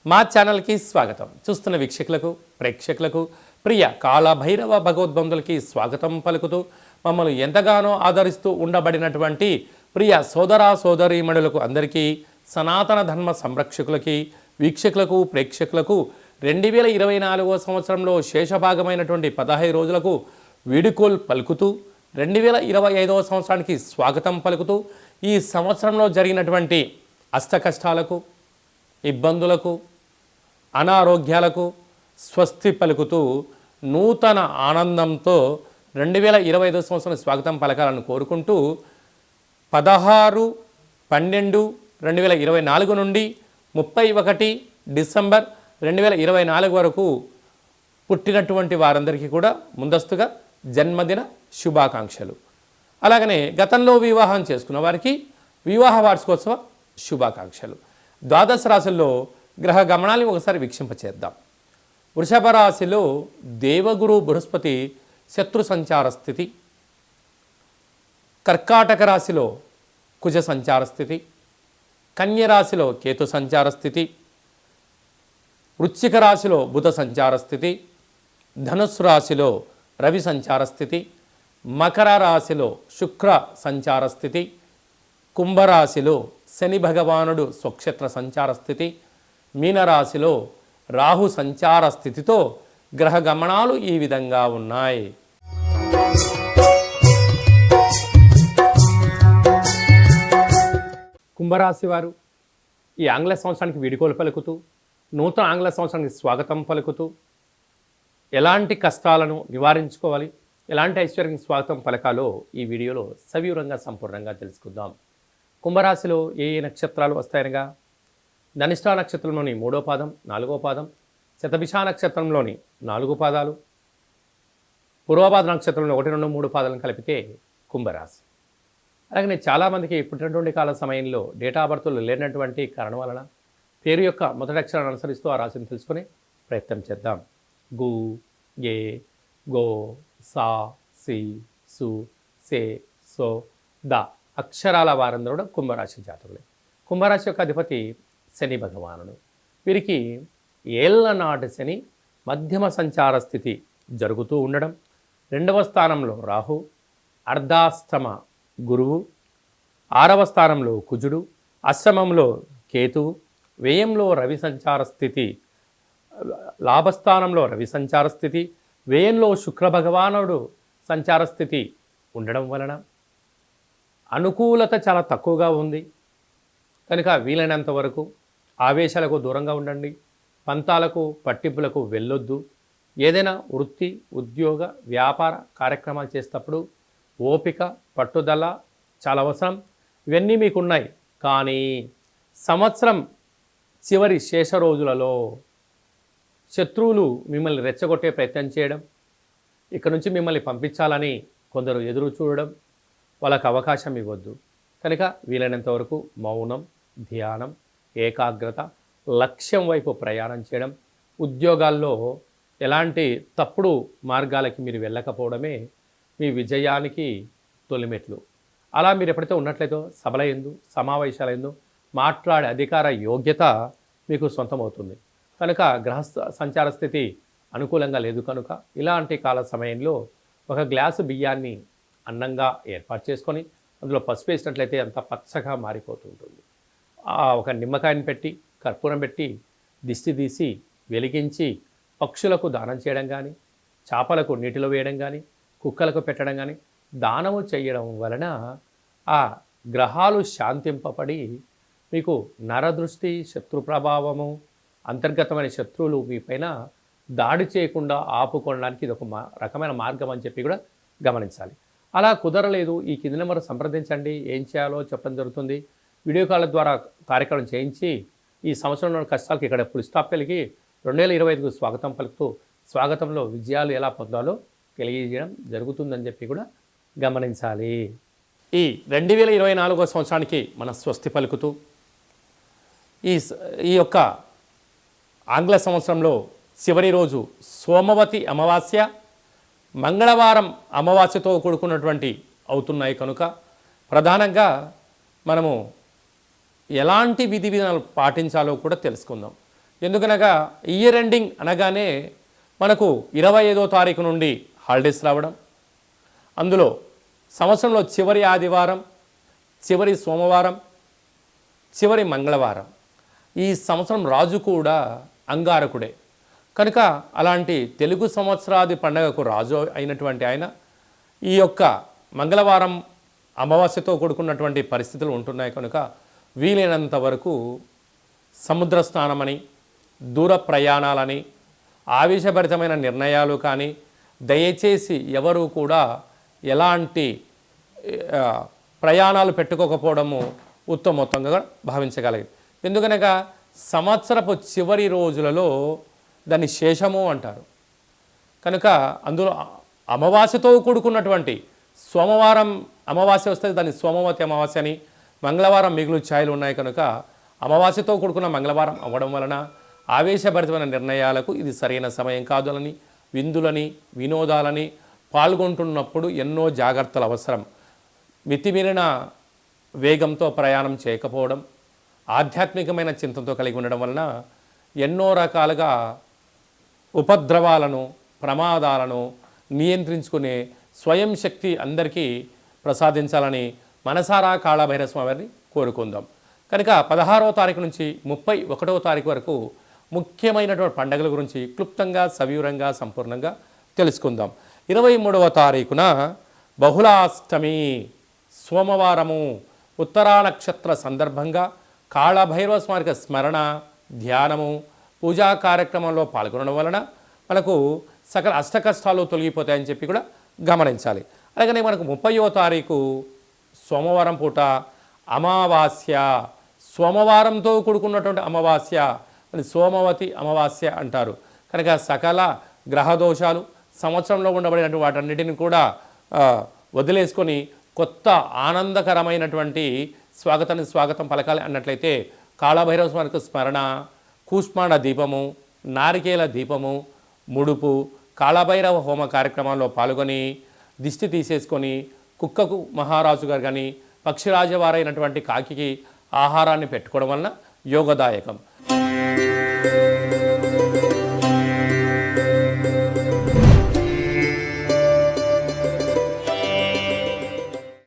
మా ఛానల్కి స్వాగతం. చూస్తున్న వీక్షకులకు ప్రేక్షకులకు ప్రియ కాళభైరవ భగవద్బంధులకి స్వాగతం పలుకుతూ మమ్మల్ని ఎంతగానో ఆదరిస్తూ ఉండబడినటువంటి ప్రియ సోదర సోదరీమణులకు అందరికీ సనాతన ధర్మ సంరక్షకులకి వీక్షకులకు ప్రేక్షకులకు 2024 సంవత్సరంలో శేషభాగమైనటువంటి 15 రోజులకు వీడుకోల్ పలుకుతూ 2025 సంవత్సరానికి స్వాగతం పలుకుతూ ఈ సంవత్సరంలో జరిగినటువంటి అష్టకష్టాలకు ఇబ్బందులకు అనారోగ్యాలకు స్వస్తి పలుకుతూ నూతన ఆనందంతో 2025 సంవత్సరం స్వాగతం పలకాలను కోరుకుంటూ 16/12/2024 నుండి 31 డిసెంబర్ 2024 వరకు పుట్టినటువంటి వారందరికీ కూడా ముందస్తుగా జన్మదిన శుభాకాంక్షలు. అలాగనే గతంలో వివాహం చేసుకున్న వారికి వివాహ వార్షికోత్సవ శుభాకాంక్షలు. ద్వాదశ రాశుల్లో గ్రహ గమనాన్ని ఒకసారి వీక్షింపచేద్దాం. వృషభ రాశిలో దేవగురు బృహస్పతి శత్రు సంచార స్థితి, కర్కాటక రాశిలో కుజ సంచార స్థితి, కన్య రాశిలో కేతు సంచార స్థితి, వృశ్చిక రాశిలో బుధ సంచార స్థితి, ధనుస్సు రాశిలో రవి సంచార స్థితి, మకర రాశిలో శుక్ర సంచార స్థితి, కుంభరాశిలో శని భగవానుడు స్వక్షేత్ర సంచార స్థితి, మీనరాశిలో రాహు సంచార స్థితితో గ్రహ గమనాలు ఈ విధంగా ఉన్నాయి. కుంభరాశి వారు ఈ ఆంగ్ల సంవత్సరానికి వీడుకోలు పలుకుతూ నూతన ఆంగ్ల సంవత్సరానికి స్వాగతం పలుకుతూ ఎలాంటి కష్టాలను నివారించుకోవాలి, ఎలాంటి ఐశ్వర్యానికి స్వాగతం పలకాలో ఈ వీడియోలో సవివరంగా సంపూర్ణంగా తెలుసుకుందాం. కుంభరాశిలో ఏ ఏ నక్షత్రాలు వస్తాయనగా ధనిష్ఠా నక్షత్రంలోని 3వ పాదం 4వ పాదం, శతభిష నక్షత్రంలోని 4 పాదాలు, పూర్వపాద నక్షత్రంలో 1, 2, 3 పాదాలను కలిపితే కుంభరాశి. అలాగే చాలామందికి పుట్టినటువంటి కాల సమయంలో డేటా ఆఫ్ బర్త్లు లేనటువంటి కారణం వలన పేరు యొక్క మొదటి అక్షరాన్ని అనుసరిస్తూ ఆ రాశిని తెలుసుకునే ప్రయత్నం చేద్దాం. గు, గే, గో, సా, సి, సు, సే, సో, ద అక్షరాల వారందరూ కూడా కుంభరాశి జాతకులే. కుంభరాశి యొక్క అధిపతి శని భగవానుడు. వీరికి ఏళ్లనాటి శని మధ్యమ సంచార స్థితి జరుగుతూ ఉండడం, 2వ స్థానంలో రాహు, అర్ధాష్టమ గురువు, 6వ స్థానంలో కుజుడు, అష్టమంలో కేతువు, వ్యయంలో రవి సంచార స్థితి, లాభస్థానంలో రవి సంచార స్థితి, వ్యయంలో శుక్ర భగవానుడు సంచార స్థితి ఉండడం వలన అనుకూలత చాలా తక్కువగా ఉంది. కనుక వీలైనంత వరకు ఆవేశాలకు దూరంగా ఉండండి, పంతాలకు పట్టింపులకు వెళ్ళొద్దు. ఏదైనా వృత్తి ఉద్యోగ వ్యాపార కార్యక్రమాలు చేసేటప్పుడు ఓపిక పట్టుదల చాలా అవసరం. ఇవన్నీ మీకున్నాయి. కానీ సంవత్సరం చివరి శేష రోజులలో శత్రువులు మిమ్మల్ని రెచ్చగొట్టే ప్రయత్నం చేయడం, ఇక్కడ నుంచి మిమ్మల్ని పంపించాలని కొందరు ఎదురు చూడడం, వాళ్ళకు అవకాశం ఇవ్వద్దు. కనుక వీలైనంత వరకు మౌనం, ధ్యానం, ఏకాగ్రత, లక్ష్యం వైపు ప్రయాణం చేయడం, ఉద్యోగాల్లో ఎలాంటి తప్పుడు మార్గాలకి మీరు వెళ్ళకపోవడమే మీ విజయానికి తొలిమెట్లు. అలా మీరు ఎప్పుడైతే ఉన్నట్లయితే సభల యందు సమావేశాల యందు మాట్లాడే అధికార యోగ్యత మీకు సొంతమవుతుంది. కనుక గ్రహ సంచార స్థితి అనుకూలంగా లేదు. కనుక ఇలాంటి కాల సమయంలో ఒక గ్లాసు బియ్యాన్ని అన్నంగా ఏర్పాటు చేసుకొని అందులో పసుపు వేసినట్లయితే అంత పచ్చగా మారిపోతుంటుంది. ఒక నిమ్మకాయని పెట్టి కర్పూరం పెట్టి దిష్టి తీసి వెలిగించి పక్షులకు దానం చేయడం కానీ, చేపలకు నీటిలో వేయడం కానీ, కుక్కలకు పెట్టడం కానీ దానము చేయడం వలన ఆ గ్రహాలు శాంతింపబడి మీకు నరదృష్టి, శత్రు ప్రభావము, అంతర్గతమైన శత్రువులు మీ పైన దాడి చేయకుండా ఆపుకోవడానికి ఇది ఒక రకమైన మార్గం అని చెప్పి కూడా గమనించాలి. అలా కుదరలేదు, ఈ కింది నెంబర్ సంప్రదించండి, ఏం చేయాలో చెప్పడం జరుగుతుంది. వీడియో కాల్ ద్వారా కార్యక్రమం చేయించి ఈ సంవత్సరంలో కష్టాలకి ఇక్కడ ఫుల్ స్టాప్ కలిగి 2025కు స్వాగతం పలుకుతూ స్వాగతంలో విజయాలు ఎలా పొందాలో తెలియజేయడం జరుగుతుందని చెప్పి కూడా గమనించాలి. ఈ 2024 సంవత్సరానికి మన స్వస్తి పలుకుతూ ఈ యొక్క ఆంగ్ల సంవత్సరంలో చివరి రోజు సోమవతి అమావాస్య, మంగళవారం అమావాస్యతో కూడుకున్నటువంటి అవుతున్నాయి. కనుక ప్రధానంగా మనము ఎలాంటి విధి విధానాలు పాటించాలో కూడా తెలుసుకుందాం. ఎందుకనగా ఇయర్ ఎండింగ్ అనగానే మనకు 25వ తారీఖు నుండి హాలిడేస్ రావడం, అందులో సంవత్సరంలో చివరి ఆదివారం, చివరి సోమవారం, చివరి మంగళవారం. ఈ సంవత్సరం రాజు కూడా అంగారకుడే కనుక అలాంటి తెలుగు సంవత్సరాది పండగకు రాజు అయినటువంటి ఆయన ఈ యొక్క మంగళవారం అమావాస్యతో కూడుకున్నటువంటి పరిస్థితులు ఉంటున్నాయి కనుక వీలైనంత వరకు సముద్ర స్నానమని, దూర ప్రయాణాలని, ఆవేశభరితమైన నిర్ణయాలు కానీ దయచేసి ఎవరు కూడా ఎలాంటి ప్రయాణాలు పెట్టుకోకపోవడము ఉత్తమోత్తంగా భావించగలిగింది. ఎందుకనగా సంవత్సరపు చివరి రోజులలో దాన్ని శేషము అంటారు కనుక అందులో అమావాస్యతో కూడుకున్నటువంటి సోమవారం అమావాస్య వస్తే దాన్ని సోమవతి అమావాస్య అని, మంగళవారం మిగులు ఛాయలు ఉన్నాయి కనుక అమావాస్యతో కూడుకున్న మంగళవారం అవ్వడం వలన ఆవేశభరితమైన నిర్ణయాలకు ఇది సరైన సమయం కాదులని, విందులని, వినోదాలని పాల్గొంటున్నప్పుడు ఎన్నో జాగ్రత్తలు అవసరం. మితిమీరిన వేగంతో ప్రయాణం చేయకపోవడం, ఆధ్యాత్మికమైన చింతనతో కలిగి ఉండడం వలన ఎన్నో రకాలుగా ఉపద్రవాలను, ప్రమాదాలను నియంత్రించుకునే స్వయం శక్తి అందరికీ ప్రసాదించాలని మనసారా కాళభైరవ స్వామిని కోరుకుందాం. కనుక 16వ తారీఖు నుంచి 31వ తారీఖు వరకు ముఖ్యమైనటువంటి పండుగల గురించి క్లుప్తంగా, సవివరంగా, సంపూర్ణంగా తెలుసుకుందాం. 23వ తారీఖున బహుళాష్టమి సోమవారము ఉత్తరా నక్షత్ర సందర్భంగా కాళభైరవ స్వామికి స్మరణ, ధ్యానము, పూజా కార్యక్రమంలో పాల్గొనడం వలన మనకు సకల అష్టకష్టాలు తొలగిపోతాయని చెప్పి కూడా గమనించాలి. అలాగనే మనకు 30వ తారీఖు సోమవారం పూట అమావాస్య, సోమవారంతో కూడుకున్నటువంటి అమావాస్య అని సోమవతి అమావాస్య అంటారు కనుక సకల గ్రహదోషాలు సంవత్సరంలో ఉండబడినటువంటి వాటన్నిటిని కూడా వదిలేసుకొని కొత్త ఆనందకరమైనటువంటి స్వాగతం పలకాలి అన్నట్లయితే కాళభైరవ స్వామికి స్మరణ, కూష్మాండ దీపము, నారికేల దీపము, ముడుపు, కాళభైరవ హోమ కార్యక్రమాల్లో పాల్గొని దిష్టి తీసేసుకొని కుక్కకు మహారాజు గారు కానీ పక్షిరాజవారైనటువంటి కాకికి ఆహారాన్ని పెట్టుకోవడం వలన యోగదాయకం.